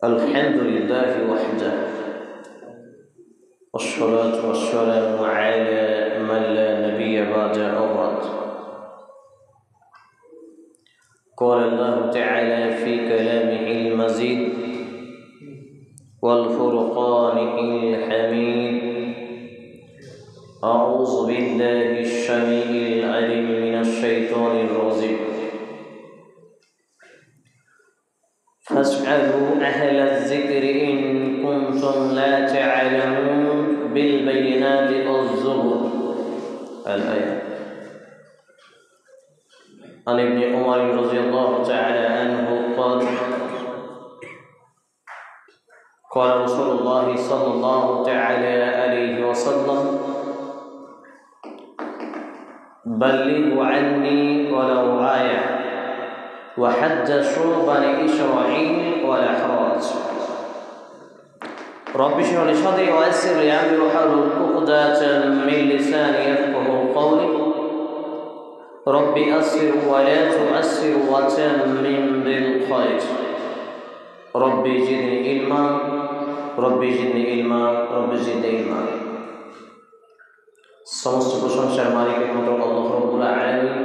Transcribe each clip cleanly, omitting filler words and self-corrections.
الحمد لله وحده والصلاة والسلام على من لا نبي بعد أبد. قال الله تعالى في كلامه المزيد والفرقانه الحميد: أعوذ بالله السميع العليم من الشيطان الرجيم. فاسألوا أهل الذكر إن كنتم لا تعلمون بالبينات والزبر. الآية. عن ابن عمر رضي الله تعالى عنه قال: قال رسول الله صلى الله تعالى عليه وسلم: بلغوا عني ولو آية وحدثوا بني إسرائيل ولا حرج. رب اشرح لي صدري ويسر لي أمري واحلل عقدة من لساني يفقهوا قولي. رب أسر ولا تؤسر وتمم بالخير. رب زدني علما رب زدني علما رب زدني علما. সমস্ত প্রশংসার মালিক একমাত্র আল্লাহ রাব্বুল আলামিন,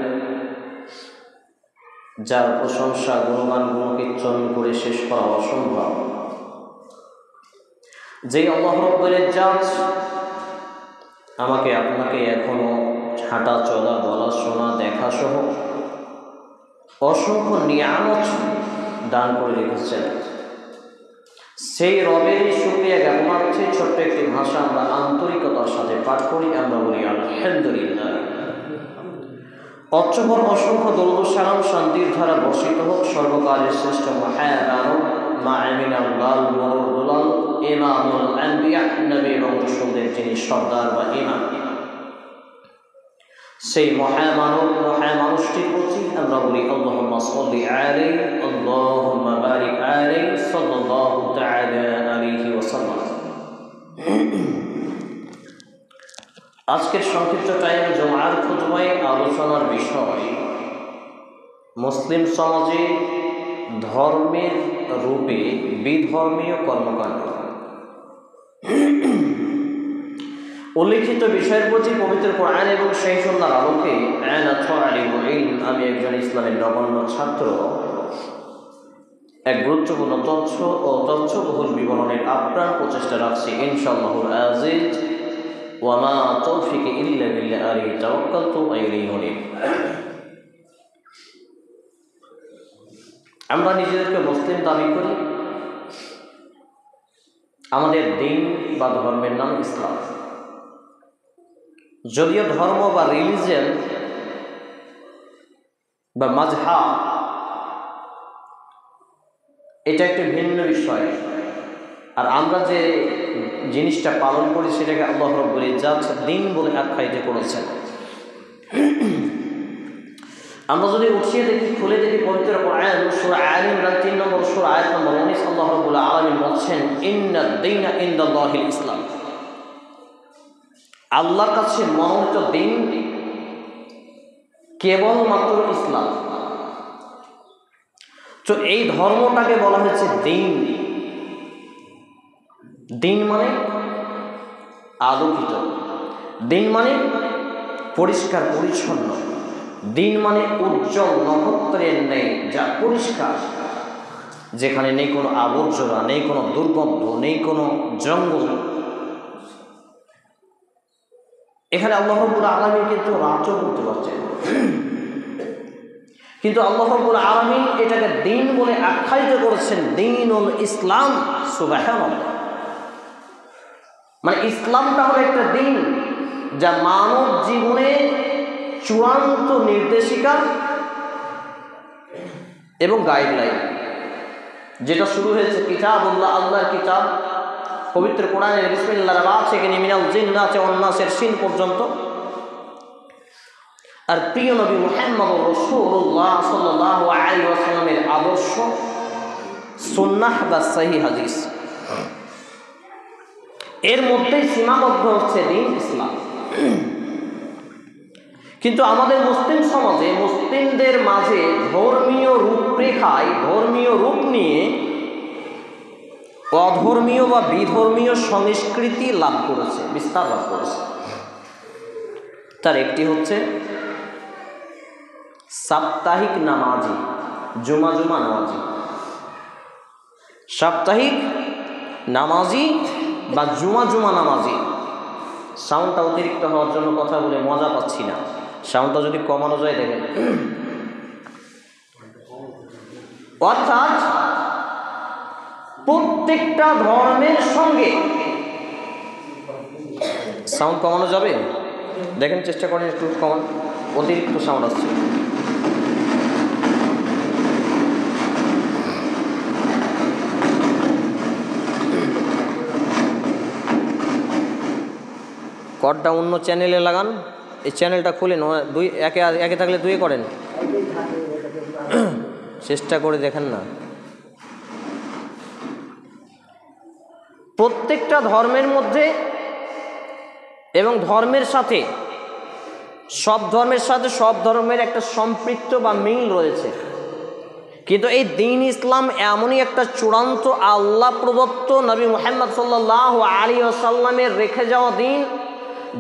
যার প্রশংসা গুণগান গুণকীর্তন করে শেষ করা অসম্ভব। যেই আল্লাহ রাব্বুল ইজ্জত আমাকে আপনাকে এখনো হাঁটা চলা বলা শোনা দেখা সহ অসংখ্য নিয়ামত দান করে রেখেছেন, সেই রবেরই শুকরিয়া জ্ঞাপনার্থে ছোট্ট একটি ভাষা আমরা আন্তরিকতার সাথে পাঠ করি। আমরা বলি আলহামদুলিল্লাহ। অর্চপর অসংখ্য দরুদ ও সালাম শান্তির ধারা বর্ষিত হোক সর্বকালের শ্রেষ্ঠ মাহবুব মাআমিনাল লাল মুরদুলাল ইমামুল আম্বিয়া নবী এবং রাসূলদের যিনি সর্দার বা ইমাম, সেই মহামানব মহামানুষটির প্রতি আমরা বলি আল্লাহুম্মা সাল্লি আলাইহি আল্লাহুম্মা বারিক আলাইহি সাল্লাল্লাহু তাআলা আলাইহি ওয়াসাল্লাম। আজকের সংক্ষিপ্ত টাইম জুমার খুতবায় আলোচনার বিষয় মুসলিম সমাজে ধর্মের রূপে বিধর্মীয় কর্মকাণ্ড। উল্লিখিত বিষয়ের প্রতি পবিত্র কোরআন এবং সেই সুন্নাহর আলোকে আমি একজন ইসলামের নগণ্য ছাত্র এক গুরুত্বপূর্ণ তথ্য ও তথ্যবহুল বিবরণের আপ্রাণ প্রচেষ্টা রাখছি ইনশাআল্লাহুল আজিজ। ওয়ামা তৌফিকি ইল্লা বিল্লাহ আলাইহি তাওয়াক্কালতু ওয়া ইলাইহি উনীব। আমরা নিজেদেরকে মুসলিম দাবি করি, আমাদের দিন বা ধর্মের নাম ইসলাম। যদিও ধর্ম বা রিলিজিয়ন বা মাযহাব এটা একটা ভিন্ন বিষয়, আর আমরা যে জিনিসটা পালন করি সেটাকে আল্লাহ রাব্বুল ইজ্জত দিন বলে আখ্যায়িত করেছেন। আমরা যদি উঠিয়ে দেখি, খুলে দেখি পবিত্র কোরআন সূরা আলে ইমরান 3 নম্বর সূরা আয়াত নম্বর 19, আল্লাহ রাব্বুল আলামিন বলছেন ইন্নাদ দীনা ইনদাল্লাহিল ইসলাম। আল্লাহর কাছে মনোনীত দিন কেবলমাত্র ইসলাম। তো এই ধর্মটাকে বলা হয়েছে দিন। দিন মানে আলোকিত, দিন মানে পরিষ্কার পরিচ্ছন্ন, দিন মানে উজ্জ্বল নক্ষত্রের ন্যায় যা পরিষ্কার, যেখানে নেই কোনো আবর্জনা, নেই কোনো দুর্গন্ধ, নেই কোনো জঙ্গল। এখানে আল্লাহ রাব্বুল আলামিন কিন্তু রাতও বলতে পারছেন, কিন্তু আল্লাহ রাব্বুল আলামিন এটাকে দিন বলে আখ্যায়িত করেছেন দীনুল ইসলাম। সুবহানাল্লাহ। মানে ইসলামটা হলো একটা দিন যা মানব জীবনে চূড়ান্ত নির্দেশিকা এবং গাইডলাইন, যেটা শুরু হয়েছে কিতাবুল্লাহ, আল্লাহর কিতাব পবিত্র কোরআনের বিসমিল্লাহর বা থেকে মিনাল জিন্নাতি ওয়ান নাসের সিন পর্যন্ত, আর প্রিয় নবী মুহাম্মদ রাসূলুল্লাহ সাল্লাল্লাহু আলাইহি ওয়াসাল্লামের আদর্শ সুন্নাহ বা সহিহ হাদিস, এর মধ্যেই সীমাবদ্ধ হচ্ছে দিন ইসলাম। কিন্তু আমাদের মুসলিম সমাজে, মুসলিমদের মাঝে ধর্মীয় রূপরেখায়, ধর্মীয় রূপ নিয়ে অধর্মীয় বা বিধর্মীয় সংস্কৃতি লাভ করেছে, বিস্তার লাভ করেছে। তার একটি হচ্ছে সাপ্তাহিক নামাজি, জুমা নামাজি। সাপ্তাহিক নামাজি বা জুমা নামাজি। সাউন্ডটা অতিরিক্ত হওয়ার জন্য কথা বলে মজা পাচ্ছি না, সাউন্ডটা যদি কমানো যায় দেখেন। অর্থাৎ প্রত্যেকটা ধর্মের সঙ্গে, সাউন্ড কমানো যাবে? দেখেন, চেষ্টা করেন একটু কমান, অতিরিক্ত সাউন্ড আসছে। কর্ডটা অন্য চ্যানেলে লাগান, এই চ্যানেলটা খুলেন, একে থাকলে দুয়ে করেন, চেষ্টা করে দেখেন না। প্রত্যেকটা ধর্মের মধ্যে এবং ধর্মের সাথে, সব ধর্মের সাথে সব ধর্মের একটা সম্পৃক্ত বা মিল রয়েছে। কিন্তু এই দ্বীন ইসলাম এমনই একটা চূড়ান্ত আল্লাহ প্রদত্ত নবী মুহাম্মদ সাল্লাল্লাহু আলাইহি ওয়াসাল্লামের রেখে যাওয়া দ্বীন,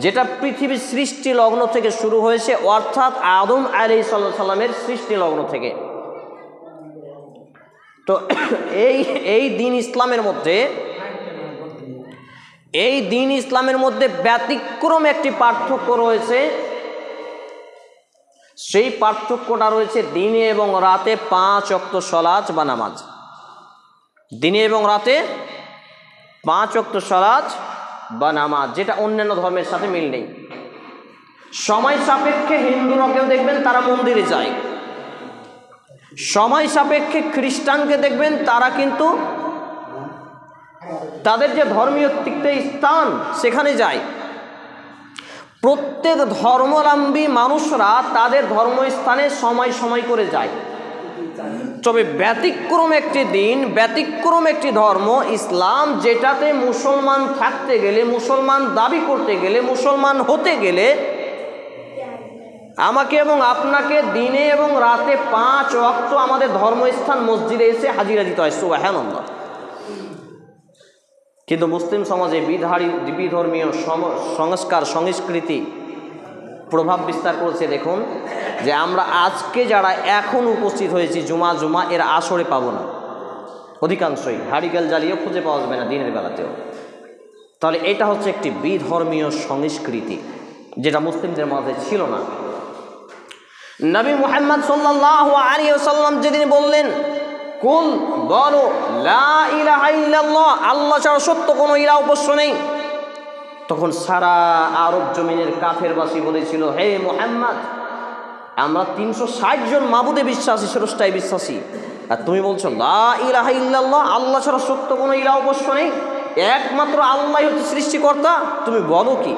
যেটা পৃথিবীর সৃষ্টি লগ্ন থেকে শুরু হয়েছে, অর্থাৎ আদম আলাইহিস সালামের সৃষ্টি লগ্ন থেকে। তো এই দ্বীন ইসলামের মধ্যে ব্যতিক্রম একটি পার্থক্য রয়েছে। সেই পার্থক্যটা রয়েছে দিনে এবং রাতে 5 ওয়াক্ত সালাত বা নামাজ। দিনে এবং রাতে 5 ওয়াক্ত সালাত বা নামাজ, যেটা অন্যান্য ধর্মের সাথে মিল নেই। সময় সাপেক্ষে হিন্দুরাকেও দেখবেন তারা মন্দিরে যায়, সময় সাপেক্ষে খ্রিস্টানকে দেখবেন তারা কিন্তু তাদের যে ধর্মীয় তীর্থস্থান সেখানে যায়। প্রত্যেক ধর্মাবলম্বী মানুষরা তাদের ধর্মস্থানে সময় করে যায়। তবে ব্যতিক্রম একটি দিন, ব্যতিক্রম একটি ধর্ম ইসলাম, যেটাতে মুসলমান থাকতে গেলে, মুসলমান দাবি করতে গেলে, মুসলমান হতে গেলে আমাকে এবং আপনাকে দিনে এবং রাতে 5 ওয়াক্ত আমাদের ধর্মস্থান মসজিদে এসে হাজিরা দিতে হয়। সুবহানাল্লাহ। কিন্তু মুসলিম সমাজে বিধর্মীয় সংস্কার সংস্কৃতি প্রভাব বিস্তার করেছে। দেখুন যে আমরা আজকে যারা এখন উপস্থিত হয়েছি জুমা এর আসরে পাবো না, অধিকাংশই হারিকেল জ্বালিয়েও খুঁজে পাওয়া যাবে না দিনের বেলাতেও। তাহলে এটা হচ্ছে একটি বিধর্মীয় সংস্কৃতি, যেটা মুসলিমদের মাঝে ছিল না। নবী মুহাম্মদ সাল্লাল্লাহু আলাইহি ওয়াসাল্লাম যেদিন বললেন, কুল, বলো লা ইলাহা ইল্লাল্লাহ, আল্লাহ ছাড়া সত্য কোনো ইলাহ উপাস্য নেই, তখন সারা আরব জমিনের কাফেরবাসী বলেছিল, হে মুহাম্মদ, আমরা 360 জন মাবুদে বিশ্বাসী, স্রষ্টায় বিশ্বাসী, আর তুমি বলছো লা ইলাহা ইল্লাল্লাহ, আল্লাহ ছাড়া সত্য কোনো ইলাহ উপাস্য নেই, একমাত্র আল্লাহই হচ্ছে সৃষ্টিকর্তা, তুমি বলো কি?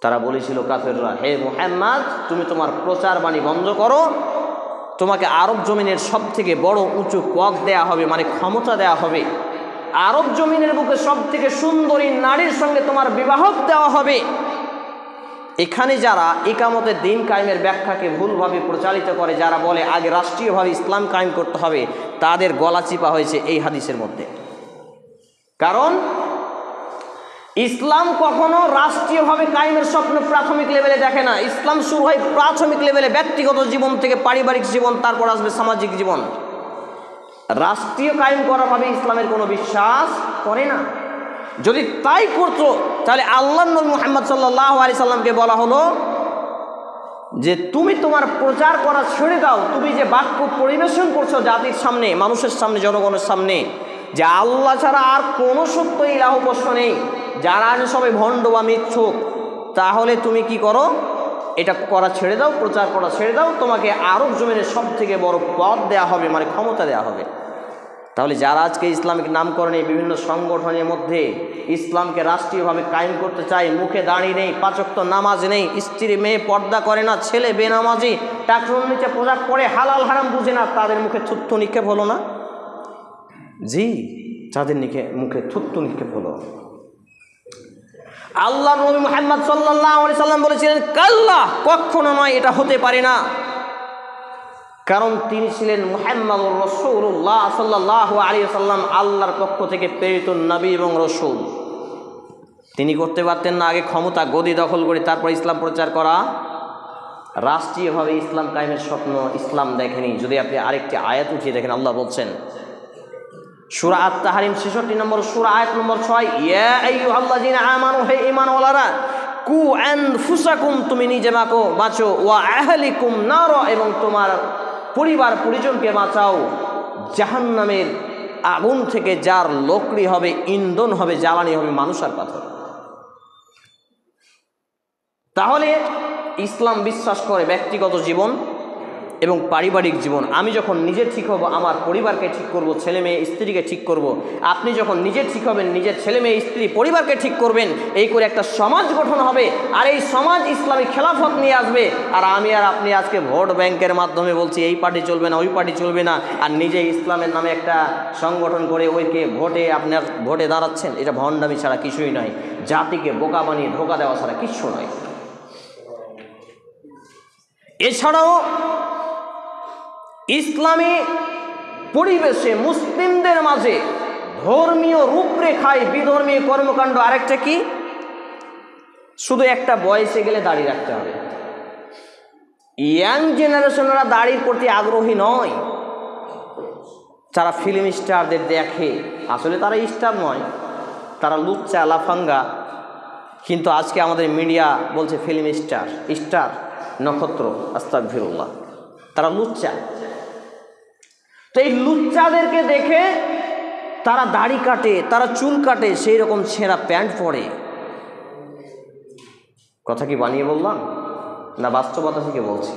তারা বলেছিল কাফেররা, হে মুহাম্মদ, তুমি তোমার প্রচার বাণী বন্ধ করো, তোমাকে আরব জমিনের সব থেকে বড় উঁচু পদ দেয়া হবে, মানে ক্ষমতা দেয়া হবে, আরব জমিনের বুকে সব থেকে সুন্দরী নারীর সঙ্গে তোমার বিবাহ দেওয়া হবে। এখানে যারা ইকামতের দিন কায়েমের ব্যাখ্যাকে ভুলভাবে প্রচারিত করে, যারা বলে আগে রাষ্ট্রীয়ভাবে ইসলাম কায়েম করতে হবে, তাদের গলা চিপা হয়েছে এই হাদিসের মধ্যে। কারণ ইসলাম কখনো রাষ্ট্রীয়ভাবে কায়েমের স্বপ্ন প্রাথমিক লেভেলে দেখে না। ইসলাম শুরু হয় প্রাথমিক লেভেলে, ব্যক্তিগত জীবন থেকে, পারিবারিক জীবন, তারপর আসবে সামাজিক জীবন। রাষ্ট্রীয় কায়েম করাভাবে ইসলামের কোনো বিশ্বাস করে না। যদি তাই করতো তাহলে আল্লাহর নবী মুহাম্মদ সাল্লাল্লাহু আলাইহি সাল্লামকে বলা হলো যে তুমি তোমার প্রচার করা ছেড়ে দাও, তুমি যে বাক্য পরিবেশন করছো জাতির সামনে, মানুষের সামনে, জনগণের সামনে, যে আল্লাহ ছাড়া আর কোনো সত্য ইলাহ উপাস্য নেই, যারা আছে সবাই ভণ্ড বা মিথ্যুক, তাহলে তুমি কি করো? এটা করা ছেড়ে দাও, প্রচার করা ছেড়ে দাও, তোমাকে আরব জমিনের সব থেকে বড় পদ দেয়া হবে, মানে ক্ষমতা দেয়া হবে। তাহলে যারা আজকে ইসলামিক নামকরণে বিভিন্ন সংগঠনের মধ্যে ইসলামকে রাষ্ট্রীয়ভাবে কায়েম করতে চায়, মুখে দাঁড়িয়ে নেই, 5 ওয়াক্ত নামাজ নেই, স্ত্রী মেয়ে পর্দা করে না, ছেলে বেনামাজি, টাকরুন নিচে পোশাক পরে, হালাল হারাম বুঝে না, তাদের মুখে থুত্তু নিক্ষেপ হলো না? জি, তাদের মুখে থুত্তু নিক্ষেপ হলো। আল্লাহ নবী মুহাম্মদ সাল্লাল্লাহু আলাইহি সাল্লাম বলেছিলেন, কাল্লা, কখনো নয়, এটা হতে পারে না। কারণ তিনি ছিলেন মুহাম্মদুর রাসূলুল্লাহ সাল্লাল্লাহু আলাইহি সাল্লাম, আল্লাহর পক্ষ থেকে প্রেরিত নবী এবং রাসূল। তিনি করতে পারতেন না আগে ক্ষমতা গদি দখল করে তারপর ইসলাম প্রচার করা? রাষ্ট্রীয়ভাবে ইসলাম কায়েমের স্বপ্ন ইসলাম দেখেনি। যদি আপনি আরেকটি আয়াত উঠিয়ে দেখেন, আল্লাহ বলছেন সূরা আত-তাহরিম 66 নম্বর সূরা আয়াত নম্বর 6, ইয়া আইয়ুহাল্লাযীনা আমানু, হে ঈমানওয়ালারা, কু আনফুসাকুম, তুমি নিজে বাঁচো, ওয়া আহলিকুম নার, এবং তোমার পরিবার পরিজনকে বাঁচাও জাহান্নামের আগুন থেকে, যার লকড়ি হবে, ইন্ধন হবে, জ্বালানি হবে মানুষ আর পাথর। তাহলে ইসলাম বিশ্বাস করে ব্যক্তিগত জীবন এবং পারিবারিক জীবন। আমি যখন নিজে ঠিক হব, আমার পরিবারকে ঠিক করব, ছেলে মেয়ে স্ত্রীকে ঠিক করব। আপনি যখন নিজে ঠিক হবেন, নিজের ছেলে মেয়ে স্ত্রী পরিবারকে ঠিক করবেন, এই করে একটা সমাজ গঠন হবে। আর এই সমাজ ইসলামী খেলাফত নিয়ে আসবে। আর আমি আর আপনি আজকে ভোট ব্যাংকের মাধ্যমে বলছি এই পার্টি চলবে না, ওই পার্টি চলবে না, আর নিজে ইসলামের নামে একটা সংগঠন করে ওইকে আপনার ভোটে দাঁড়াচ্ছেন। এটা ভণ্ডামি ছাড়া কিছুই নয়, জাতিকে বোকা বানিয়ে ধোকা দেওয়া ছাড়া কিচ্ছু নয়। এছাড়াও ইসলামী পরিবেশে মুসলিমদের মাঝে ধর্মীয় রূপরেখায় বিধর্মীয় কর্মকাণ্ড আরেকটা কি, শুধু একটা বয়সে গেলে দাড়ি রাখতে হবে। ইয়াং জেনারেশনরা দাড়ির প্রতি আগ্রহী নয়। যারা ফিল্ম স্টারদের দেখে, আসলে তারা স্টার নয়, তারা লুচ্চা লাফাঙ্গা। কিন্তু আজকে আমাদের মিডিয়া বলছে ফিল্ম স্টার নক্ষত্র, আস্তাগফিরুল্লাহ, তারা লুচ্চা। তো এই লুচ্চাদেরকে দেখে তারা দাড়ি কাটে, তারা চুল কাটে, সেই রকম ছেঁড়া প্যান্ট পরে। কথা কি বানিয়ে বললাম না বাস্তবতা থেকে বলছি?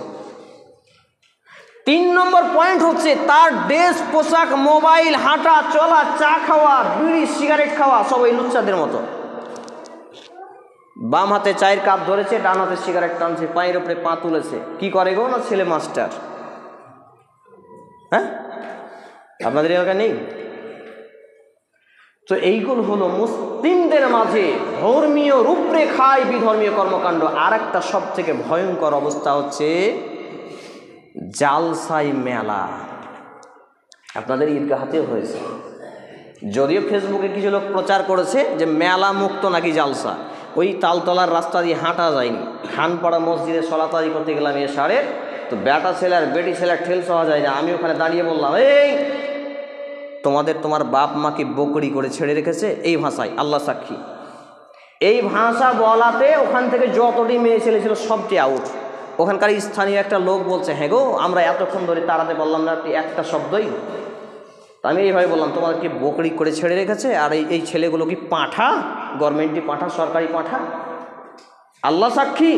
3 নম্বর পয়েন্ট হচ্ছে তার ড্রেস, পোশাক, মোবাইল, হাঁটা চলা, চা খাওয়া, বিড়ি সিগারেট খাওয়া, সব এই লুচ্চাদের মতো। বাম হাতে চায়ের কাপ ধরেছে, ডান হাতে সিগারেট টানছে, পায়ের উপরে পা তুলেছে। কি করে গো? না ছেলে মাস্টার। হ্যাঁ, আপনাদের এলাকা নেই তো? এইগুলো হলো মুসলিমদের মাঝে ধর্মীয় রূপরেখায় বিধর্মীয় কর্মকাণ্ড। আর একটা সব থেকে ভয়ঙ্কর অবস্থা হচ্ছে জালসাই মেলা। আপনাদের ঈদগাহাতেও হয়েছে, যদিও ফেসবুকে কিছু লোক প্রচার করেছে যে মেলা মুক্ত নাকি জালসা। ওই তালতলার রাস্তা দিয়ে হাঁটা যায়নি, খানপাড়া মসজিদে সলাতারি করতে গেলাম এসারে, তো বেটা ছেলে আর বেটি ছেলে ঠেল সহা যায় না। আমি ওখানে দাঁড়িয়ে বললাম, এই তোমার বাপ মা কি বকরি করে ছেড়ে রেখেছে? এই ভাষায়, আল্লাহ সাক্ষী, এই ভাষা বলাতে ওখান থেকে যতটি মেয়ে ছেলে ছিল সবটি আউট। ওখানকার স্থানীয় একটা লোক বলছে, হ্যাঁ গো, আমরা এতক্ষণ ধরে তাড়াতে বললাম না আপনি একটা শব্দই। আমি এইভাবে বললাম, তোমার কি বকরি করে ছেড়ে রেখেছে? আর এই ছেলেগুলো কি পাঁঠা? গভর্নমেন্টই পাঁঠা, সরকারি পাঁঠা? আল্লাহ সাক্ষী,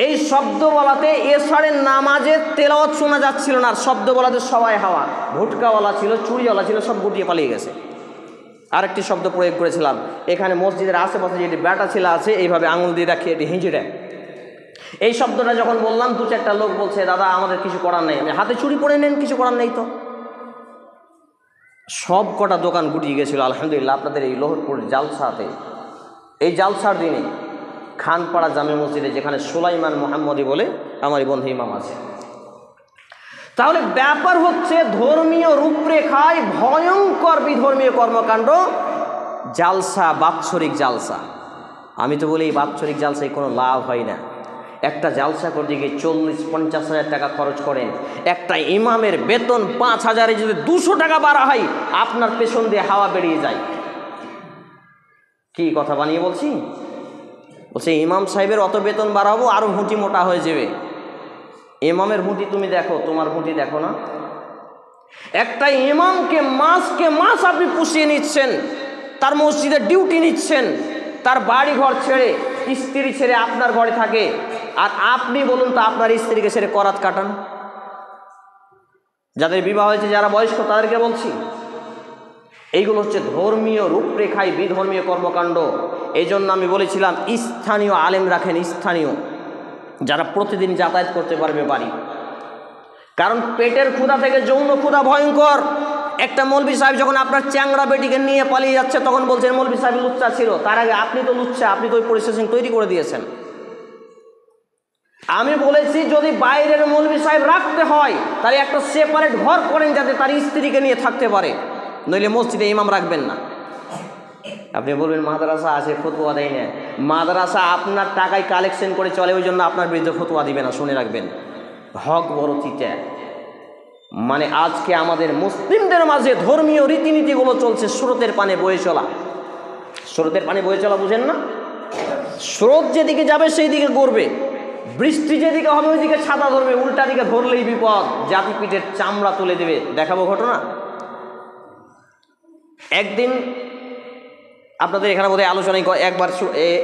এই শব্দ বলাতে এসারের নামাজের তেলাওয়াত শোনা যাচ্ছিল না। আর শব্দ বলাতে সবাই হাওয়া, ভুটকাওয়ালা ছিল, চুড়িওয়ালা ছিল, সব গুটিয়ে পালিয়ে গেছে। আরেকটি শব্দ প্রয়োগ করেছিলাম, এখানে মসজিদের আশেপাশে যেটি বেটা ছেলে আছে, এইভাবে আঙুল দিয়ে রাখি, এটি হিঁচে দেয়। এই শব্দটা যখন বললাম, 2-4টা লোক বলছে, দাদা আমাদের কিছু করার নেই। আমি হাতে চুড়ি পরে নেন, কিছু করার নেই তো। সব কটা দোকান গুটিয়ে গেছিল আলহামদুলিল্লাহ। আপনাদের এই লোহরপুর জালসাতে, এই জালসার দিনে খানপাড়া জামে মসজিদে, যেখানে সুলাইমান মোহাম্মদী বলে আমারই বন্ধু ইমাম আছে। তাহলে ব্যাপার হচ্ছে ধর্মীয় রূপরেখায় ভয়ঙ্কর বিধর্মীয় কর্মকাণ্ড, জালসা, বাৎসরিক জালসা। আমি তো বলি এই বাৎসরিক জালসায় কোনো লাভ হয় না। একটা জালসা করতে গিয়ে 40-50 হাজার টাকা খরচ করেন। একটা ইমামের বেতন 5,000-এ যদি 200 টাকা বাড়া হয়, আপনার পেছন দিয়ে হাওয়া বেরিয়ে যায়। কি কথা বানিয়ে বলছি? বলছে ইমাম সাহেবের অত বেতন বাড়াবো, আরও হুঁটি মোটা হয়ে যাবে। ইমামের হুঁটি তুমি দেখো, তোমার হুঁটি দেখো না। একটা ইমামকে মাস আপনি পুষিয়ে নিচ্ছেন, তার মসজিদে ডিউটি নিচ্ছেন, তার বাড়ি ঘর ছেড়ে, স্ত্রী ছেড়ে আপনার ঘরে থাকে। আর আপনি বলুন তো, আপনার স্ত্রীকে ছেড়ে করাত কাটান। যাদের বিবাহ হয়েছে, যারা বয়স্ক, তাদেরকে বলছি, এইগুলো হচ্ছে ধর্মীয় রূপরেখায় বিধর্মীয় কর্মকাণ্ড। এই জন্য আমি বলেছিলাম স্থানীয় আলেম রাখেন, স্থানীয়, যারা প্রতিদিন যাতায়াত করতে পারবে বাড়ি। কারণ পেটের ক্ষুধা থেকে যৌন ক্ষুধা ভয়ঙ্কর। একটা মৌলভী সাহেব যখন আপনার চ্যাংড়া বেটিকে নিয়ে পালিয়ে যাচ্ছে তখন বলছেন মৌলভী সাহেব লুচ্চা ছিল। তার আগে আপনি তো লুচ্চা, আপনি তো ওই পরিস্থিতি তৈরি করে দিয়েছেন। আমি বলেছি যদি বাইরের মৌলভী সাহেব রাখতে হয় তাহলে একটা সেপারেট ঘর করেন যাতে তার স্ত্রীকে নিয়ে থাকতে পারে, নইলে মসজিদে ইমাম রাখবেন না। আপনি বলবেন মাদ্রাসা আছে ফতোয়া দেয় না, মাদ্রাসা আপনার টাকায় কালেকশন করে চলে, ওই জন্য আপনার বিরুদ্ধে ফতোয়া দিবে না, শুনে রাখবেন। হক বড় চিটা। মানে আজকে আমাদের মুসলিমদের মাঝে ধর্মীয় রীতিনীতিগুলো চলছে স্রোতের পানে বয়ে চলা। স্রোতের পানে বয়ে চলা বুঝেন না? স্রোত যেদিকে যাবে সেই দিকে গড়বে, বৃষ্টি যেদিকে হবে ওই দিকে ছাতা ধরবে, উল্টা দিকে ধরলেই বিপদ, জাতি পিঠের চামড়া তুলে দেবে। দেখাবো ঘটনা। একদিন আপনাদের এখানে বোধহয় আলোচনায়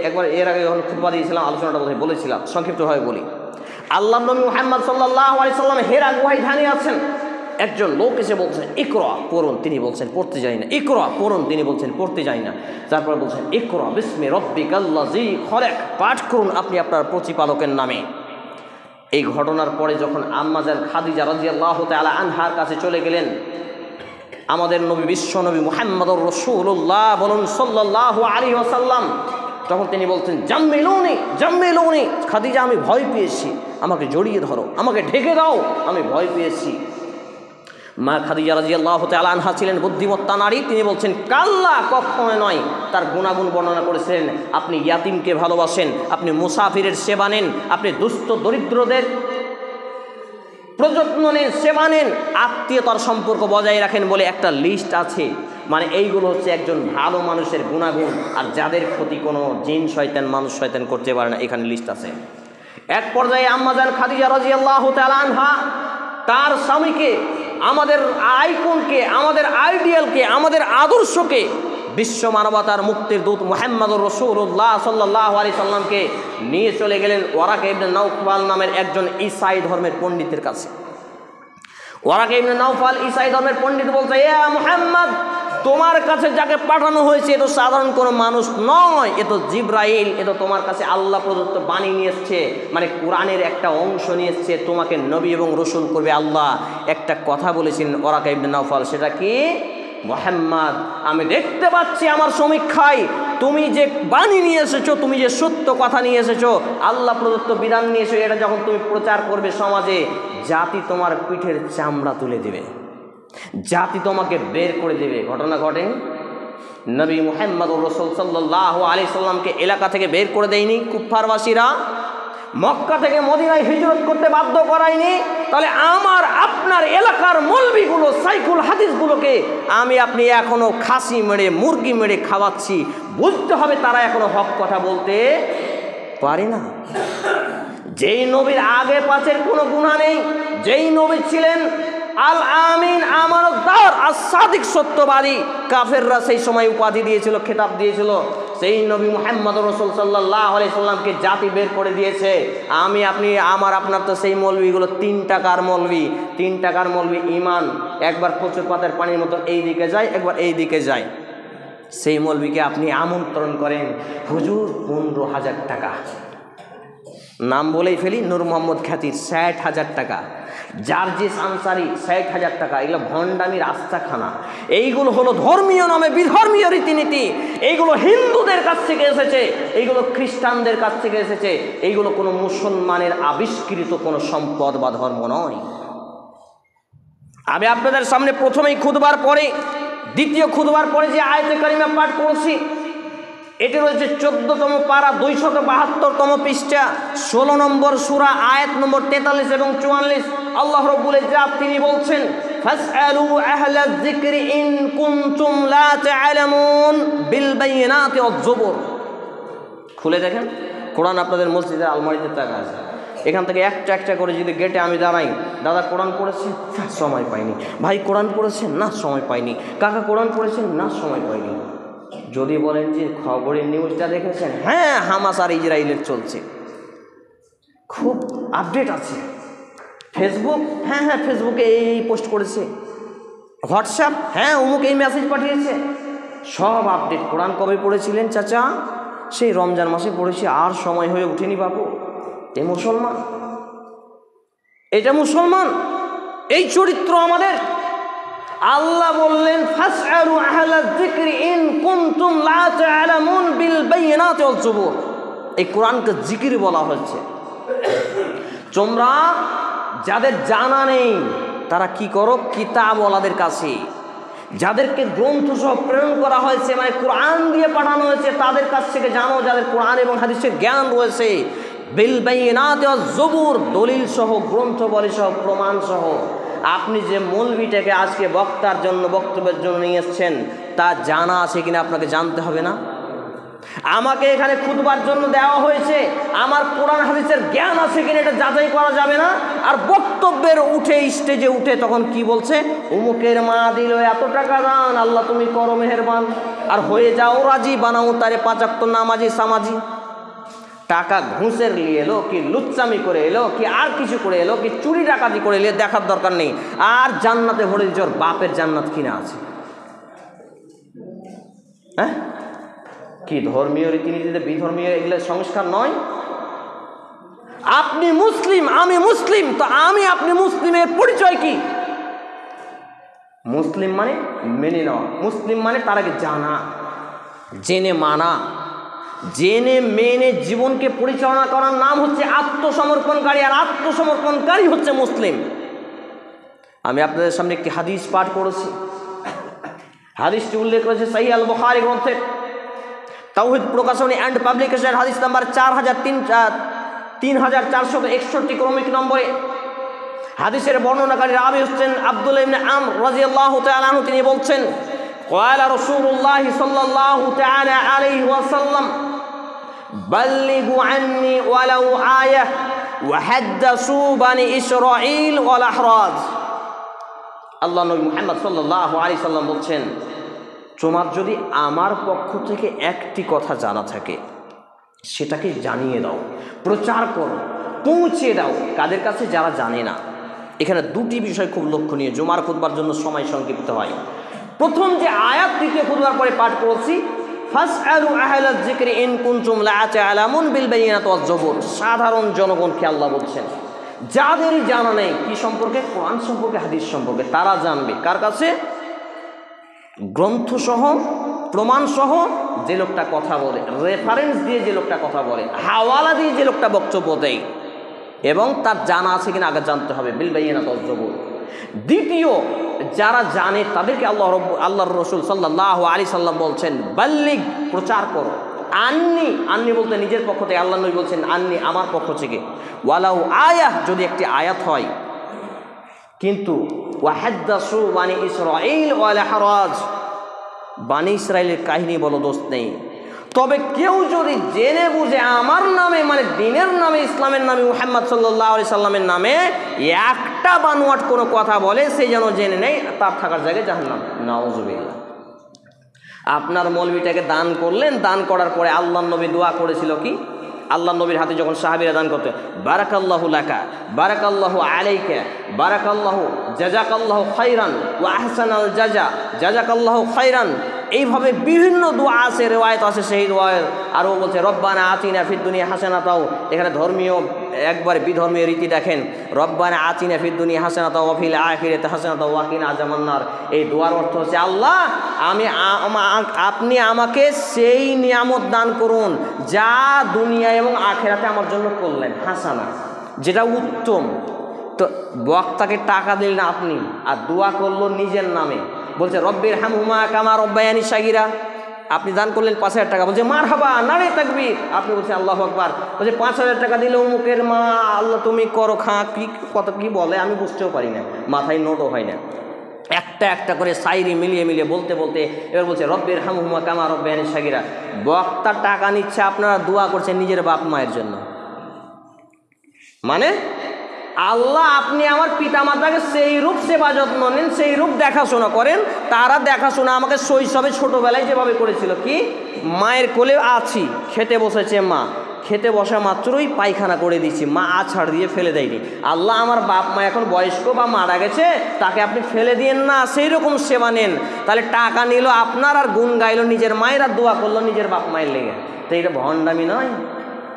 একবার এর আগে যখন খুতবা দিয়েছিলাম আলোচনাটা বোধহয় বলেছিলাম, সংক্ষিপ্তভাবে বলি। আল্লাহ নবী মুহাম্মদ সাল্লাল্লাহু আলাইহি সাল্লাম হেরা গুহায় ধ্যানে আছেন। একজন লোক এসে বলছেন ইকরা পড়ুন, তিনি বলছেন পড়তে যাই না। ইকরা পড়ুন, তিনি বলছেন পড়তে যাই না। তারপর বলছেন ইকরা বিসমি রাব্বিকাল্লাযী খলাক, পাঠ করুন আপনি আপনার প্রতিপালকের নামে। এই ঘটনার পরে যখন আম্মা জান খাদিজা রাদিয়াল্লাহু তাআলা আনহার কাছে চলে গেলেন, আমাদের নবী বিশ্ব নবী মুহাম্মদুর রাসূলুল্লাহ বলুন সাল্লাল্লাহু আলাইহি ওয়াসাল্লাম, তখন তিনি বলছেন জাম্মিলুনি জাম্মিলুনি, খাদিজা আমি ভয় পেয়েছি, আমাকে জড়িয়ে ধরো, আমাকে ঢেকে দাও, আমি ভয় পেয়েছি। মা খাদিজা রাদিয়াল্লাহু তাআলা আনহা ছিলেন বুদ্ধিমত্তা নারী, তিনি বলছেন কাল্লা, কখনো নয়। তার গুণাগুণ বর্ণনা করেছেন, আপনি ইয়াতিমকে ভালোবাসেন, আপনি মুসাফিরের সেবা নেন, আপনি দুস্থ দরিদ্রদের প্রযত্ন নেন, সেবা নেন, আত্মীয়তার সম্পর্ক বজায় রাখেন বলে একটা লিস্ট আছে। মানে এইগুলো হচ্ছে একজন ভালো মানুষের গুণাগুণ, আর যাদের ক্ষতি কোনো জিন শয়তান মানুষ শয়তান করতে পারে না, এখানে লিস্ট আছে। এক পর্যায়ে আম্মা জান খাদিজা রাদিয়াল্লাহু তাআলা আনহা তার স্বামীকে, আমাদের আইকনকে, আমাদের আইডিয়ালকে, আমাদের আদর্শকে, বিশ্ব মানবতার মুক্তির দূত মুহাম্মদুর রাসূলুল্লাহ সাল্লাল্লাহু আলাইহি সাল্লামকে নিয়ে চলে গেলেন ওয়ারাকা ইবনে নাওফাল নামের একজন ঈসাই ধর্মের পণ্ডিতের কাছে। ওয়ারাকা ইবনে নাওফাল ঈসাই ধর্মের পণ্ডিত বলছে, ইয়া মুহাম্মদ, তোমার কাছে যাকে পাঠানো হয়েছে এ তো সাধারণ কোনো মানুষ নয়, এ তো জিবরাইল, এ তো তোমার কাছে আল্লাহ প্রদত্ত বাণী নিয়ে এসছে, মানে কোরআনের একটা অংশ নিয়ে এসছে, তোমাকে নবী এবং রসুল করবে আল্লাহ। একটা কথা বলেছেন ওয়ারাকা ইবনে নাওফাল, সেটা কি? মুহাম্মদ, আমি দেখতে পাচ্ছি আমার সমীক্ষায় তুমি যে বাণী নিয়ে এসেছো, তুমি যে সত্য কথা নিয়ে এসেছো, আল্লাহ প্রদত্ত বিধান নিয়ে এসেছো, এটা যখন তুমি প্রচার করবে সমাজে, জাতি তোমার পিঠের চামড়া তুলে দেবে, জাতি তোমাকে বের করে দেবে। ঘটনা ঘটেনি? নবী মুহাম্মদুর রাসূল সাল্লাল্লাহু আলাইহি সাল্লামকে এলাকা থেকে বের করে দেয়নি কুফফারবাসীরা, মক্কা থেকে মদিনায় হিজরত করতে বাধ্য করায়নি, তাহলে আমার আপনার এলাকার মৌলবীগুলো, সাইকুল হাদিসগুলোকে আমি আপনি এখনো খাসি মেরে মুরগি মেরে খাওয়াচ্ছি, বুঝতে হবে তারা এখনো হক কথা বলতে পারে না। যেই নবীর আগে পাশের কোনো গুনাহ নেই, যেই নবী ছিলেন আল আমিন, আমানতদার, as-সাদিক, সত্যবাদী, কাফেররা সেই সময় উপাধি দিয়েছিল, খেতাব দিয়েছিল, সেই নবী মুহাম্মদুর রাসূল সাল্লাল্লাহু আলাইহি সাল্লামকে জাতি বের করে দিয়েছে। আমি আপনি আমার আপনার তো সেই মৌলবীগুলো 3 টাকার মৌলবী, 3 টাকার মৌলবী ইমান, একবার কচুর পাতার পানির মতো এই দিকে যায়, একবার এই দিকে যায়। সেই মৌলবীকে আপনি আমন্ত্রণ করেন, হুজুর 15,000 টাকা, নাম বলেই ফেলি, নূর মোহাম্মদ খ্যাতির 60,000 টাকা, জার্জিস আনসারি 60,000 টাকা। এগুলো ভণ্ডামির আস্তাখানা, এইগুলো হলো ধর্মীয় নামে বিধর্মীয় রীতিনীতি, এইগুলো হিন্দুদের কাছ থেকে এসেছে, এইগুলো খ্রিস্টানদের কাছ থেকে এসেছে, এইগুলো কোনো মুসলমানের আবিষ্কৃত কোনো সম্পদ বা ধর্ম নয়। আমি আপনাদের সামনে প্রথমেই খুতবার পরে, দ্বিতীয় খুতবার পরে যে আয়াতে কারিমা পাঠ করেছি, এটি রয়েছে 14তম পারা 272তম পৃষ্ঠা, 16 নম্বর সূরা, আয়াত নম্বর 43 এবং 44। আল্লাহ রাব্বুল ইজ্জাত তিনি বলছেন, ফাসআলু আহলায যিকরি ইন কুনতুম লা তা'লামুন বিল বাইয়িনাতি ওয়াজ-যুবুর। খুলে দেখেন, কোরআন আপনাদের মসজিদের আলমারিতে টাকা আছে, এখান থেকে একটা একটা করে যদি গেটে আমি দাঁড়াই, দাদা কোরআন পড়েছেন? সময় পাইনি। ভাই কোরআন পড়েছেন? না সময় পাইনি। কাকা কোরআন পড়েছেন? না সময় পাইনি। যদি বলেন যে খবরের নিউজটা দেখেছেন, হ্যাঁ হামাস আর ইসরায়েলের চলছে, খুব আপডেট আছে। ফেসবুক, হ্যাঁ হ্যাঁ ফেসবুকে এই পোস্ট করেছে। হোয়াটসঅ্যাপ, হ্যাঁ অমুক এই মেসেজ পাঠিয়েছে, সব আপডেট। কোরআন কবে পড়েছিলেন চাচা? সেই রমজান মাসে পড়েছি, আর সময় হয়ে উঠেনি বাবু। এ মুসলমান, এটা মুসলমান, এই চরিত্র আমাদের। আল্লাহ বললেন ফাসআলু আহলায যিকরি ইন কুনতুম লা তা'লামুন বিল বাইয়িনাতি ওয়াজ জুবুর। এই কোরআনকে জিকির বলা হচ্ছে। তোমরা যাদের জানা নেই তারা কি করো, কিতাবওয়ালাদের কাছে, যাদেরকে গ্রন্থ সহ প্রেরণ করা হয়েছে, মানে কোরআন দিয়ে পাঠানো হয়েছে, তাদের কাছ থেকে জানো, যাদের কোরআন এবং হাদিসের জ্ঞান রয়েছে। বিল বাইয়িনাতি ওয়াজ জুবুর, দলিল সহ, গ্রন্থবলী সহ, প্রমাণ সহ। আপনি যে মৌলবীটাকে আজকে বক্তার জন্য, বক্তব্যের জন্য নিয়ে এসছেন, তা জানা আছে কিনা আপনাকে জানতে হবে না? আমাকে এখানে খুতবার জন্য দেওয়া হয়েছে, আমার কোরআন হাদিসের জ্ঞান আছে কিনা এটা যাচাই করা যাবে না? আর বক্তব্যের উঠে, স্টেজে উঠে তখন কি বলছে, অমুকের মা দিল এত টাকা দান, আল্লাহ তুমি করো মেহেরবান, আর হয়ে যাও রাজি, বানাও তারে 5 ওয়াক্ত নামাজি সামাজি। টাকা ঘুষের নিয়ে এলো, কি লুচ্চামি করে এলো, কি আর কিছু করে এলো, কি চুরি ডাকাতি করে এলো, দেখার দরকার নেই। আর জান্নাতে ভরে দিচ্ছে, ওর বাপের জান্নাত কিনা আছে। হ্যাঁ, কি ধর্মীয় রীতিনীতিতে বিধর্মীয় এগুলো সংস্কার নয়? আপনি মুসলিম, আমি মুসলিম, তো আমি আপনি মুসলিমের পরিচয় কি? মুসলিম মানে মেনে নেওয়া, মুসলিম মানে তার আগে জানা, জেনে মানা, জেনে মেনে জীবনকে পরিচালনা করার নাম হচ্ছে আত্মসমর্পণকারী। আর আত্মসমর্পণকারী হচ্ছে মুসলিম। আমি আপনাদের সামনে একটি হাদিস পাঠ করেছি। হাদিসটি উল্লেখ করেছে সহিহ আল বুখারী গ্রন্থে, তাওহীদ প্রকাশনী অ্যান্ড পাবলিকেশন, হাদিস নাম্বার 3461 ক্রমিক নম্বরে। হাদিসের বর্ণনাকারী রাবী হচ্ছেন আব্দুল্লাহ ইবনে আমর রাদিয়াল্লাহু তাআলা আনহু। তিনি বলছেন, ক্বালা রাসূলুল্লাহ সাল্লাল্লাহু তাআলা আলাইহি ওয়াসাল্লাম, বাল্লিগু আন্নি ওয়ালাউ আয়াহ ওয়া হাদ্দাসু বানি ইসরাঈল ওয়াল আহরাজ। আল্লাহ নবী মুহাম্মদ সাল্লাল্লাহু আলাইহি সাল্লাম বলছেন, তোমার যদি আমার পক্ষ থেকে একটি কথা জানা থাকে সেটাকে জানিয়ে দাও, প্রচার করো, পৌঁছে দাও। কাদের কাছে? যারা জানে না। এখানে দুটি বিষয় খুব লক্ষণীয়, জুমার খুতবার জন্য সময় সংক্ষিপ্ত হয়। প্রথম যে আয়াত দ্বিতীয় খুতবার পরে পাঠ করেছি, ফাসআলু আহলায যিকরি ইন কুনতুম লা তা'লামুন বিল বাইয়িনাতি ওয়াজ জুবুর, সাধারণ জনগণকে আল্লাহ বলছেন, যাদেরই জানা নেই কি সম্পর্কে, কোরআন সম্পর্কে, হাদিস সম্পর্কে, তারা জানবে। কার কাছে? গ্রন্থসহ, প্রমাণসহ যে লোকটা কথা বলে, রেফারেন্স দিয়ে যে লোকটা কথা বলে, হাওয়ালা দিয়ে যে লোকটা বক্তব্য দেয়, এবং তার জানা আছে কিনা আগে জানতে হবে। বিল বাইয়িনাতি ওয়াজ জুবুর। দ্বিতীয়, যারা জানে তাদেরকে আল্লাহর রাসূল সাল্লাল্লাহু আলাইহি সাল্লাম বলছেন, বাল্লিগ, প্রচার করো। আন্নি, আন্নি বলতে নিজের পক্ষ থেকে, আল্লাহ নবী বলছেন আন্নি, আমার পক্ষ থেকে। ওয়ালাউ আয়াহ, যদি একটি আয়াত হয়। কিন্তু ওয়াহাদ্দাসু বানি ইসরাঈল ওয়াল আহরাজ, বানি ইসরাইলের কাহিনী বলো, দোষ নেই। তবে কেউ যদি জেনে বুঝে আমার নামে, মানে দিনের নামে, ইসলামের নামে, মুহাম্মদ সাল্লাল্লাহু আলাইহি সাল্লামের নামে একটা বানোয়াট কোনো কথা বলে, সে যেন জেনে নেই তার থাকার জায়গায় জাহান্নাম। নাউযুবিল্লাহ। আপনার মৌলবীটাকে দান করলেন, দান করার পরে আল্লাহর নবী দোয়া করেছিল কি? আল্লাহ নবীর হাতে যখন সাহাবীরা দান করতে, বারাকাল্লাহু লাকা, বারাকাল্লাহু আলাইকা, বারাকাল্লাহু, জাযাকাল্লাহু খাইরান ওয়া আহসানাল জাযা, জাযাকাল্লাহু খাইরান, এইভাবে বিভিন্ন দোয়া আছে, রিওয়ায়াত আছে। সেই দোয়ায় আরও বলছে রব্বানা আতিনা ফিদ দুনিয়া হাসানাতাও। এখানে ধর্মীয় একবার বিধর্মীয় রীতি দেখেন, রব্বানা আতিনা ফিদ দুনিয়া হাসানাতাও ওয়া ফিল আখিরাতি হাসানাতাও ওয়া কিনা আযাবান নার। এই দোয়ার অর্থ হচ্ছে, আল্লাহ আপনি আমাকে সেই নিয়ামত দান করুন যা দুনিয়া এবং আখিরাতে আমার জন্য করলেন, হাসানা, যেটা উত্তম। তো বক্তাকে টাকা দিলেন আপনি, আর দোয়া করলো নিজের নামে, বলছে রব্বির হামহুমা কামা রব্বায়ানি সাগীরা। আপনি দান করলেন 5,000 টাকা, বলছে মারহাবা, নারে তাকবীর। আপনি বলছেন আল্লাহু আকবার, বলছে 5,000 টাকা দিলে অমুকের মা, আল্লাহ তুমি করো, খা, কি কত কি বলে আমি বুঝতেও পারি না, মাথায় নোটও হয় না। একটা একটা করে সাইরি মিলিয়ে মিলিয়ে বলতে বলতে এবার বলছে রব্বির হামহুমা কামা রব্বায়ানি সাগীরা। বক্তা টাকা নিচ্ছে, আপনারা দোয়া করছেন নিজের বাপ মায়ের জন্য। মানে আল্লাহ আপনি আমার পিতামাতাকে সেই রূপ সেবা যত্ন নেন, সেই রূপ দেখাশোনা করেন। তারা দেখাশোনা আমাকে শৈশবে ছোটোবেলায় যেভাবে করেছিল, কি মায়ের কোলে আছি, খেতে বসেছে মা, খেতে বসা মাত্রই পায়খানা করে দিচ্ছি, মা আছাড় দিয়ে ফেলে দেয়নি। আল্লাহ আমার বাপ মা এখন বয়স্ক বা মারা গেছে, তাকে আপনি ফেলে দিয়েন না, সেই রকম সেবা নেন। তাহলে টাকা নিল আপনার, আর গুণ গাইলো নিজের মায়ের, আর দোয়া করলো নিজের বাপ মায়ের লেগে। তো এটা ভণ্ডামি নয়?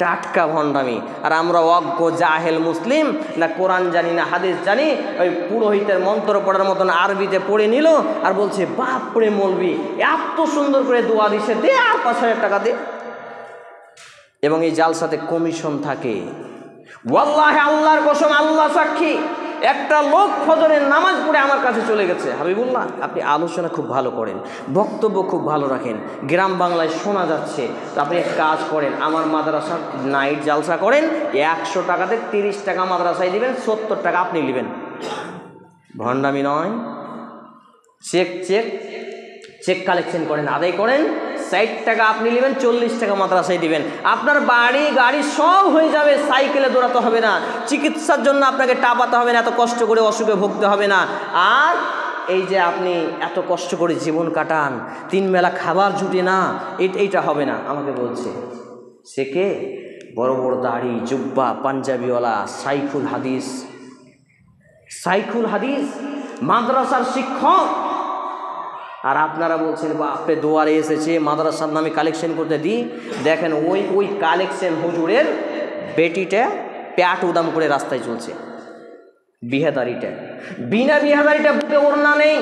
টাটকা ভণ্ডামি। আর আমরা অজ্ঞ জাহেল মুসলিম, না কোরআন জানি না হাদিস জানি, ওই পুরোহিতের মন্ত্র পড়ার মতন আরবিতে পড়ে নিল আর বলছে বাপরে মৌলবি এত সুন্দর করে দোয়া দিছে, দে আর 5,000 টাকা দে। এবং এই জালসাতে কমিশন থাকে। ওয়াল্লাহি আল্লাহর কসম, আল্লাহ সাক্ষী, একটা লোক ফজরের নামাজ পড়ে আমার কাছে চলে গেছে, হাবিবুল্লাহ আপনি আলোচনা খুব ভালো করেন, বক্তব্য খুব ভালো রাখেন, গ্রাম বাংলায় শোনা যাচ্ছে, তো আপনি এক কাজ করেন, আমার মাদ্রাসার নাইট জালসা করেন, 100 টাকাতে 30 টাকা মাদ্রাসায় দিবেন, 70 টাকা আপনি নেবেন। ভণ্ডামি নয়, চেক চেক চেক কালেকশন করেন, আদায় করেন, 60 টাকা আপনি নেবেন, 40 টাকা মাদ্রাসায় দিবেন। আপনার বাড়ি গাড়ি সব হয়ে যাবে, সাইকেলে দৌড়াতে হবে না, চিকিৎসার জন্য আপনাকে টাপাতে হবে না, এত কষ্ট করে অসুখে ভুগতে হবে না। আর এই যে আপনি এত কষ্ট করে জীবন কাটান, 3 বেলা খাবার জুটে না, এইটা হবে না। আমাকে বলছে সে কে? বড় বড় দাড়ি, জুব্বা, পাঞ্জাবিওয়ালা সাইফুল হাদিস, সাইফুল হাদিস মাদ্রাসার শিক্ষক। আর আপনারা বলছেন বাপরে দুয়ারে এসেছে, মাদ্রাসার নামে কালেকশন করতে দিই। দেখেন ওই কালেকশন হুজুরের বেটিটা প্যাট উদাম করে রাস্তায় চলছে, বিহাদারিটা, বিনা বিহাদারিটা বুকে ওড়না নেই,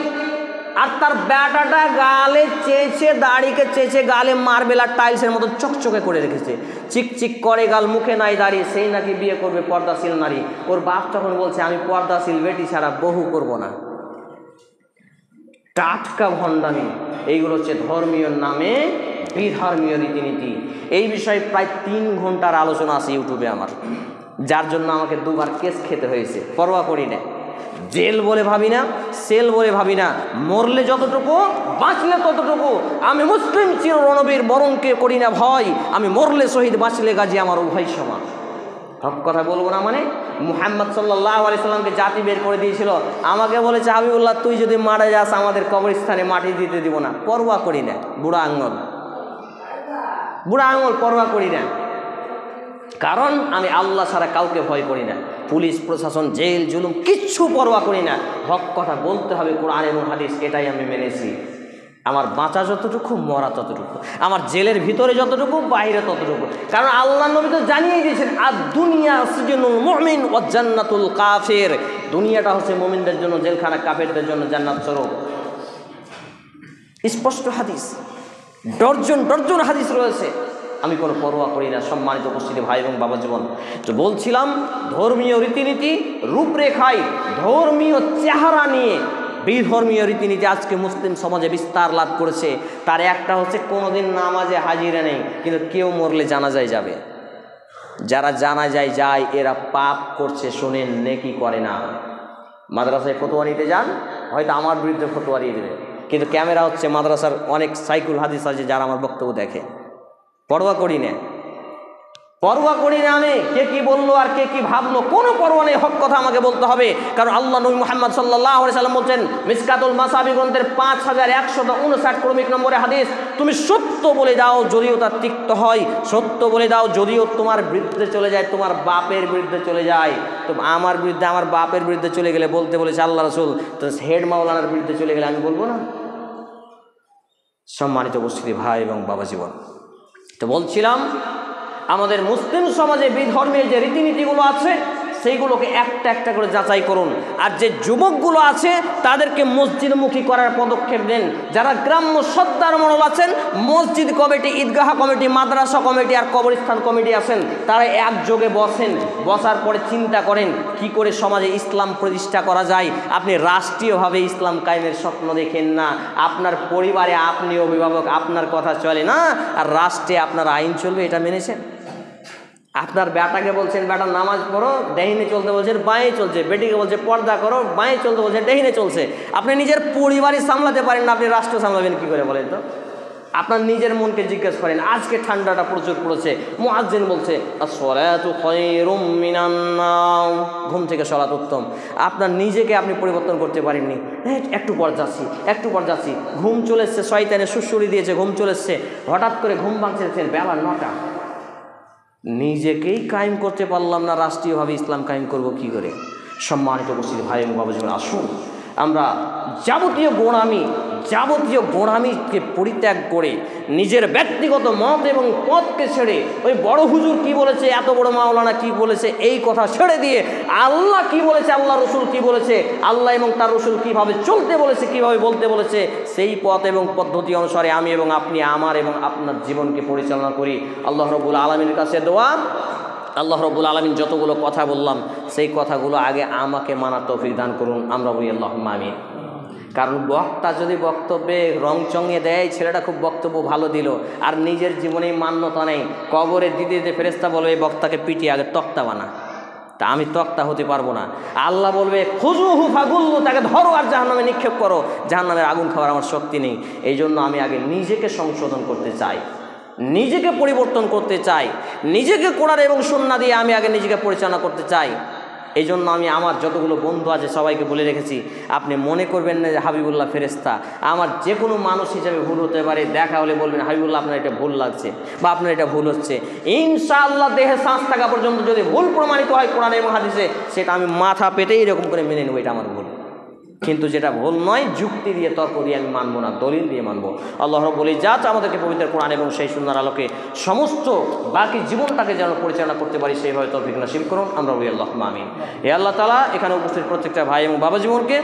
আর তার ব্যাটাটা গালে চেঁচে, দাড়িকে চেঁচে গালে মার্বেলার টাইলসের মতো চকচকে করে রেখেছে, চিকচিক করে গাল, মুখে নাই দাঁড়িয়ে, সেই নাকি বিয়ে করবে পর্দাশীল নারী। ওর বাপ তখন বলছে আমি পর্দাশীল বেটি ছাড়া বহু করব না। টাটকা ভণ্ডামি। এইগুলো হচ্ছে ধর্মীয় নামে বিধর্মীয় রীতিনীতি। এই বিষয়ে প্রায় 3 ঘন্টার আলোচনা আছে ইউটিউবে আমার, যার জন্য আমাকে 2বার কেস খেতে হয়েছে। পরোয়া করি না, জেল বলে ভাবি না, সেল বলে ভাবি না, মরলে যতটুকু বাঁচলে ততটুকু। আমি মুসলিম চির রণবীর বরণকে করি না ভয়, আমি মরলে শহীদ বাঁচলে গাজী আমার উভয় সমান। হক কথা বলবো না মানে? মুহাম্মদ সাল্লাল্লাহু আলাইহি সাল্লামকে জাতি বের করে দিয়েছিল, আমাকে বলেছে হাবিবুল্লাহ তুই যদি মারা যাস আমাদের কবরস্থানে মাটি দিতে দিব না। পরোয়া করি না, বুড়া আঙ্গল, বুড়া আঙ্গল, পরোয়া করি না। কারণ আমি আল্লাহ ছাড়া কাউকে ভয় করি না, পুলিশ প্রশাসন জেল জুলুম কিচ্ছু পরোয়া করি না। হক কথা বলতে হবে, কোরআন এবং হাদিস, এটাই আমি মেনেছি। আমার বাঁচা যতটুকু, মরা ততটুকু, আমার জেলের ভিতরে যতটুকু, বাইরে ততটুকু। কারণ আল্লাহ নবী তো জানিয়ে দিয়েছেন আর দুনিয়া সিজনুল মুমিন ওয়া জান্নাতুল কাফির, দুনিয়াটা হচ্ছে মুমিনদের জন্য জেলখানা, কাফেরদের জন্য জান্নাত স্বরূপ। স্পষ্ট হাদিস, ডর্জন হাদিস রয়েছে। আমি কোনো পরোয়া করি না। সম্মানিত উপস্থিতি ভাই এবং বাবা জীবন, তো বলছিলাম ধর্মীয় রীতিনীতি রূপরেখায়, ধর্মীয় চেহারা নিয়ে বিধর্মীয় রীতিনীতি আজকে মুসলিম সমাজে বিস্তার লাভ করেছে। তার একটা হচ্ছে কোনোদিন নামাজে হাজিরা নেই, কিন্তু কেউ মরলে জানাজায় যাবে। যারা জানাজায় যায় এরা পাপ করছে, শোনেন, নেকি করে না। মাদ্রাসায় ফতোয়া নিতে যান, হয়তো আমার বিরুদ্ধে ফতোয়া দিয়ে দেবে, কিন্তু ক্যামেরা হচ্ছে মাদ্রাসার অনেক সাইকুল হাদিস আছে যারা আমার বক্তব্য দেখে। পরোয়া করি না, পরোয়া করি না আমি কে কি বললো আর কে কি ভাবলো, কোনো পরোয়া নেই। হক কথা আমাকে বলতে হবে, কারণ আল্লাহ নবী মুহাম্মদ সাল্লাল্লাহু আলাইহি সাল্লাম বলছেন মিসকাতুল মাসাবি গ্রন্থের 5159 ক্রমিক নম্বরে হাদিস, তুমি সত্য বলে দাও যদিও তা তিক্ত হয়, সত্য বলে দাও যদিও তোমার বিরুদ্ধে চলে যায়, তোমার বাপের বিরুদ্ধে চলে যায়। তো আমার বিরুদ্ধে, আমার বাপের বিরুদ্ধে চলে গেলে বলতে বলেছে আল্লাহ রাসূল, তো হেড মাওলানার বিরুদ্ধে চলে গেলে আমি বলবো না? সম্মানিত উপস্থিতি ভাই এবং বাবা জীবন, তো বলছিলাম আমাদের মুসলিম সমাজে বিধর্মের যে রীতিনীতিগুলো আছে সেইগুলোকে একটা একটা করে যাচাই করুন। আর যে যুবকগুলো আছে তাদেরকে মসজিদমুখী করার পদক্ষেপ নেন। যারা গ্রাম্য সর্দার মণ্ডল আছেন, মসজিদ কমিটি, ঈদগাহ কমিটি, মাদ্রাসা কমিটি আর কবরস্থান কমিটি আছেন, তারা একযোগে বসেন, বসার পরে চিন্তা করেন কি করে সমাজে ইসলাম প্রতিষ্ঠা করা যায়। আপনি রাষ্ট্রীয়ভাবে ইসলাম কায়েমের স্বপ্ন দেখেন না, আপনার পরিবারে আপনি অভিভাবক, আপনার কথা চলে না, আর রাষ্ট্রে আপনার আইন চলবে, এটা মেনেছেন? আপনার বেটাকে বলছেন বেটা নামাজ পড়ো, ডাইনে চলতে বলছেন বাঁয়ে চলছে, বেটিকে বলছে পর্দা করো, বাঁয়ে চলতে বলছে ডাইনে চলছে। আপনি নিজের পরিবারই সামলাতে পারেন না, আপনি রাষ্ট্র সামলাবেন কী করে বলেন তো? আপনার নিজের মনকে জিজ্ঞেস করেন। আজকে ঠান্ডাটা প্রচুর পড়েছে, মুয়াজ্জিন বলছে আস-সালাতু খায়রুম মিনান নাওম, ঘুম থেকে সালাত উত্তম। আপনার নিজেকে আপনি পরিবর্তন করতে পারেননি, একটু পর যাচ্ছি, একটু পর যাচ্ছি, ঘুম চলে এসছে, শয়তানে সুড়সুড়ি দিয়েছে, ঘুম চলে এসছে, হঠাৎ করে ঘুম ভাঙছেন বেলা 9টা। নিজেকেই কায়েম করতে পারলাম না, রাষ্ট্রীয়ভাবে ইসলাম কায়েম করব কি করে? সম্মানিত উপস্থিতি ভাই এবং বাবা জীবন, আসুন আমরা যাবতীয় গোঁড়ামি, যাবতীয় গোঁড়ামিকে পরিত্যাগ করে নিজের ব্যক্তিগত মত এবং পথকে ছেড়ে ওই বড় হুজুর কি বলেছে, এত বড় মাওলানা কি বলেছে, এই কথা ছেড়ে দিয়ে আল্লাহ কি বলেছে, আল্লাহ রসুল কি বলেছে, আল্লাহ এবং তার রসুল কিভাবে চলতে বলেছে, কিভাবে বলতে বলেছে, সেই পথ এবং পদ্ধতি অনুসারে আমি এবং আপনি আমার এবং আপনার জীবনকে পরিচালনা করি। আল্লাহ রাব্বুল আলামিনের কাছে দোয়া, আল্লাহ রাব্বুল আলামিন যতগুলো কথা বললাম সেই কথাগুলো আগে আমাকে মানার তৌফিক দান করুন। আমরা বলি আল্লাহুম্মা আমিন। কারণ বক্তা যদি বক্তব্যে রং চঙিয়ে দেয়, ছেলেটা খুব বক্তব্য ভালো দিল আর নিজের জীবনেই মান্যতা নেই, কবরে দিতে দিতে ফেরেশতা বলবে এই বক্তাকে পিটিয়ে আগে তক্তা বানা। তা আমি তক্তা হতে পারবো না। আল্লাহ বলবে খুজুহু ফাগুল্লু, তাকে ধরো আর জাহান্নামে নিক্ষেপ করো, জাহান্নামের আগুন খাওয়ার আমার শক্তি নেই। এই জন্য আমি আগে নিজেকে সংশোধন করতে চাই, নিজেকে পরিবর্তন করতে চাই, নিজেকে কোরআন এবং সুন্নাহ দিয়ে আমি আগে নিজেকে পরিচালনা করতে চাই। এই জন্য আমি আমার যতগুলো বন্ধু আছে সবাইকে বলে রেখেছি, আপনি মনে করবেন না যে হাবিবুল্লাহ ফেরেশতা। আমার যে কোনো মানুষ হিসেবে ভুল হতে পারে, দেখা হলে বলবেন হাবিবুল্লাহ আপনার এটা ভুল লাগছে বা আপনার এটা ভুল হচ্ছে। ইনশাআল্লাহ দেহে শ্বাস থাকা পর্যন্ত যদি ভুল প্রমাণিত হয় কোরআন এবং হাদিসে, সেটা আমি মাথা পেতে এরকম করে মেনে নেব, এটা আমার ভুল। কিন্তু যেটা ভুল নয়, যুক্তি দিয়ে তর্ক দিয়ে আমি মানবো না, দলিল দিয়ে মানবো। আল্লাহ রাব্বুল ইজ্জাত আমাদেরকে পবিত্র কোরআন এবং সেই সুন্নাহর আলোকে সমস্ত বাকি জীবনটাকে যেন পরিচালনা করতে পারি সেইভাবে তৌফিক নসিব করুন। আমরা বলি আল্লাহুম্মা আমিন। হে আল্লাহ তাআলা, এখানে উপস্থিত প্রত্যেকটা ভাই এবং বাবা জীবনকে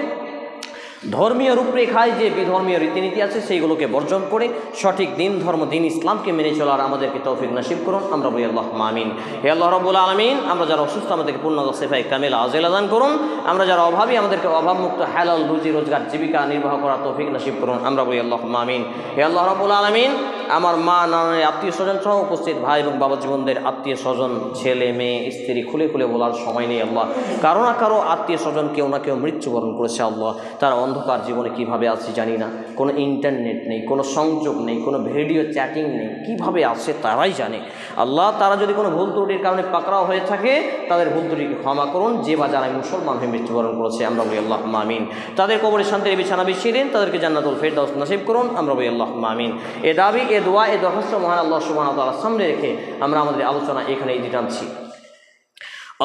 ধর্মীয় রূপরেখায় যে বিধর্মীয় রীতিনীতি আছে সেইগুলোকে বর্জন করে সঠিক দিন ধর্ম দিন ইসলামকে মেনে চলার আমাদেরকে তৌফিক নসিব করুন। আমরা বলি আল্লাহুম্মা আমিন। হে আল্লাহ রাব্বুল আলামিন, আমরা যারা অসুস্থ আমাদেরকে পূর্ণ সিফায়ে কামিলা আজেলা দান করুন। আমরা যারা অভাবী আমাদেরকে অভাবমুক্ত হালাল রুজি রোজগার জীবিকা নির্বাহ করার তৌফিক নসিব করুন। আমরা বলি আল্লাহুম্মা আমিন। হে আল্লাহ রাব্বুল আলামিন, আমার মা নানার আত্মীয় স্বজন সহ উপস্থিত ভাই এবং বাবা জীবনদের আত্মীয় স্বজন ছেলে মেয়ে স্ত্রী খুলে খুলে বলার সময় নেই আল্লাহ। কারো না কারো আত্মীয় স্বজন কেউ না কেউ মৃত্যুবরণ করেছে আল্লাহ। তারা অন্ধকার জীবনে কিভাবে আছে জানি না, কোনো ইন্টারনেট নেই, কোনো সংযোগ নেই, কোনো ভিডিও চ্যাটিং নেই, কিভাবে আছে তারাই জানে আল্লাহ। তারা যদি কোনো ভুল ত্রুটির কারণে পাকড়াও হয়ে থাকে তাদের ভুল ত্রুটিকে ক্ষমা করুন। যে বা যারা মুসলমান হয়ে মৃত্যুবরণ করেছে আমরা বলি আল্লাহুম্মা আমিন। তাদের কবরে শান্তির বিছানা বিছিয়ে দিন, তাদেরকে জান্নাতুল ফেরদাউস নসিব করুন। আমরা বলি আল্লাহুম্মা আমিন। এ দাবি, এ দোয়া, এ দরখাস্ত মহান আল্লাহ সুবহানাহু ওয়া তাআলার সামনে রেখে আমরা আমাদের আলোচনা এখানে ইতি টানছি।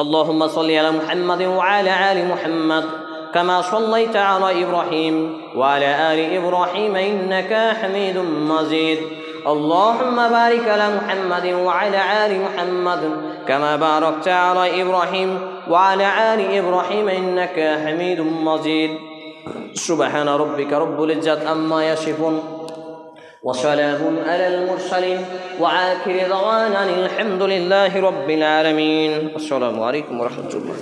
আল্লাহুম্মা সাল্লি আলা মুহাম্মাদিন ওয়া আলা আলি মুহাম্মাদ কামা সাল্লাইতা আলা ইব্রাহিম ওয়া আলা আলি ইব্রাহিম ইন্নাকা হামিদুম মাজিদ। اللهم بارك على محمد وعلى آل محمد كما باركت على إبراهيم وعلى آل إبراهيم إنك حميد مجيد. سبحان ربك رب العزة عما يصفون وسلام على المرسلين وآخر دعوانا الحمد لله رب العالمين. السلام عليكم ورحمة الله.